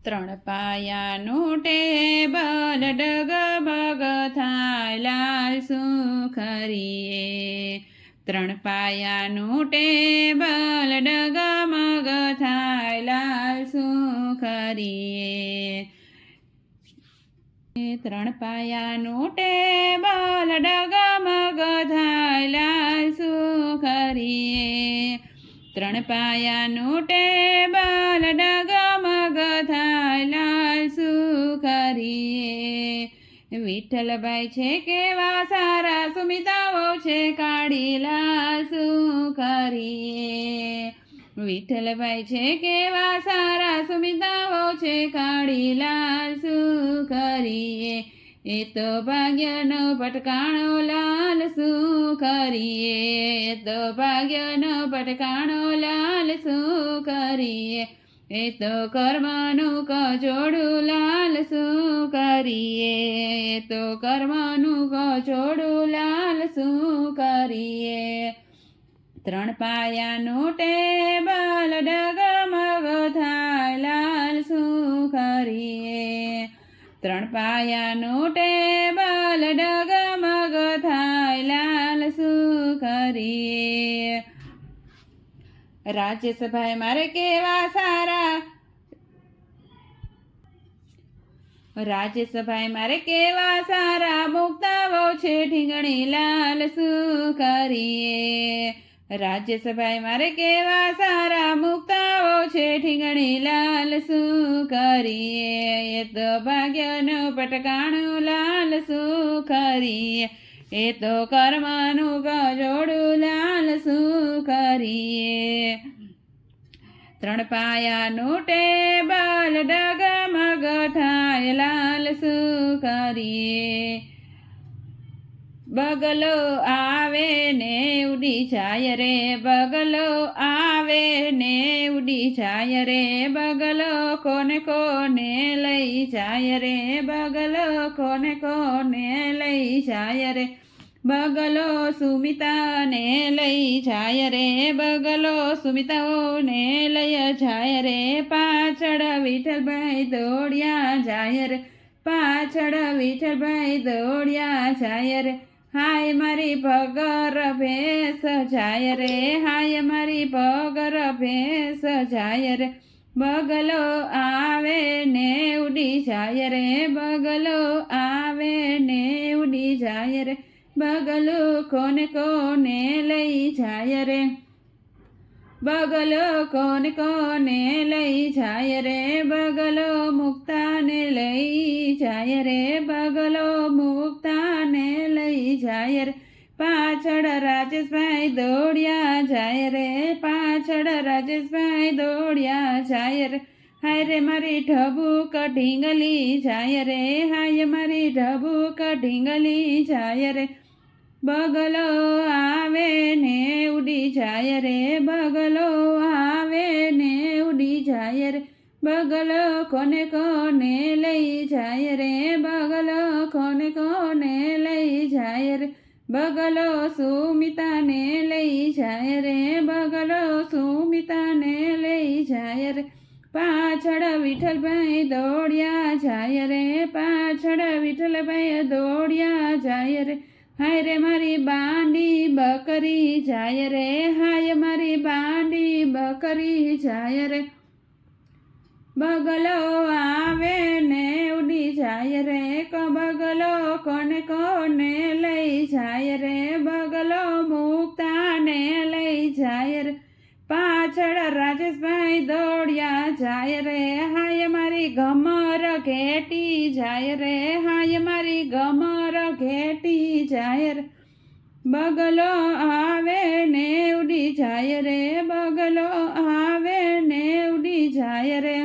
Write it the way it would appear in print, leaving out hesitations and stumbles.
ત્રણ પાયાનું ટેબલ ડગમગ થાય લાલ સુખરીએ. ત્રણ પાયાનું ટેબલ ડગમગ થાય લાલ સુખરીએ. ત્રણ પાયાનું ટેબલ ડગમગ થાય લાલ સુખરીએ. ત્રણ પાયાનું ટેબલ ડગમગ થાય લાલ સુખરીએ. વિઠ્ઠલભાઈ છે કેવા સારા, સુમિતાઓ છે કાળી લાલ સુખરીએ. વિઠ્ઠલભાઈ છે કેવા સારા, સુમિતાઓ છે કાળી લાલ સુખરીએ. એ તો ભાગ્યનો પટકાણો લાલ સુખરીએ. એ તો ભાગ્યનો પટકાણો લાલ સુખરીએ. એ તો કર્મનું કજોડું લાલ સુખરીએ. એ તો કર્મનું કજોડું લાલ સુખરીએ. ત્રણ પાયાનું ટેબલ ડગમગ થાય લાલ સુખરીએ. ત્રણ પાયાનું ટેબલ ડગમગ થાય લાલ સુખરીએ. રાજેશભાઈ મારે કેવા સારા, રાજેશભાઈ મારે કેવા સારા, મુક્તાઓ છે ઠીંગણી લાલ સુખરીએ. રાજેશભાઈ મારે કેવા સારા, મુક્તાઓ છે ઠીંગણી લાલ સુખરીએ. એ તો ભાગ્યનો પટકાણું લાલ સુખરીએ. એ તો કર્મનું કજોડું લાલ સુખરીએ. ત્રણ પાયાનું ટેબલ ડગમગ થાય લાલ સુખરીએ. બગલો આવે ને ઉડી જાય રે, બગલો આવે ને ઉડી જાય રે. બગલો કોને કોને લઈ જાય રે, બગલો કોને કોને લઈ જાય રે. બગલો સુમિતાને લઈ જાય રે, બગલો સુમિતાઓને લઈ જાય રે. પાછળ વિઠ્ઠલભાઈ દોડ્યા જાય રે, પાછળ વિઠ્ઠલભાઈ દોડ્યા જાય રે. હાય મારી પગર ભેંસ જાય રે, હાય મારી પગર ભેંસ જાય રે. બગલો આવે ને ઉડી જાય રે, બગલો આવે ને ઉડી જાય રે. બગલો કોને કોને લઈ જાય રે, બગલો કોને કોને લઈ જાય રે. બગલો મુક્તાને લઈ જાય રે, બગલો મુક્તાને લઈ જાય રે. પાછળ રાજેશભાઈ દોડ્યા જાય રે, પાછળ રાજેશભાઈ દોડ્યા જાય રે. હાય રે મારી ઢબુક ઢીંગલી જાય રે, હાય મારી ઢબુક ઢીંગલી જાય રે. બગલો આવે ને ઉડી જાય રે, બગલો આવે ને ઉડી જાય રે. બગલો કોને કોને લઈ જાય રે, બગલો કોને કોને લઈ જાય રે. બગલો સુમિતાને લઈ જાય રે, બગલો સુમિતાને લઈ જાય રે. પાછળ વિઠ્ઠલભાઈ દોડ્યા જાય રે, પાછળ વિઠ્ઠલભાઈ દોડ્યા જાય રે. હાય રે મારી બાંડી બકરી જાય રે, હાય મારી બાંડી બકરી જાય રે. બગલો આવે ને ઉડી જાય રે, બગલો કોને કોને લઈ જાય રે. બગલો મુક્તાને લઈ જાય રે. પાછળ રાજેશભાઈ દોડ્યા જાય રે, હાય મારી ગમર ઘેટી જાય રે, હાય મારી ગમર ઘેટી જાય રે. બગલો આવે ને ઉડી જાય રે, બગલો આવે ને ઉડી જાય રે.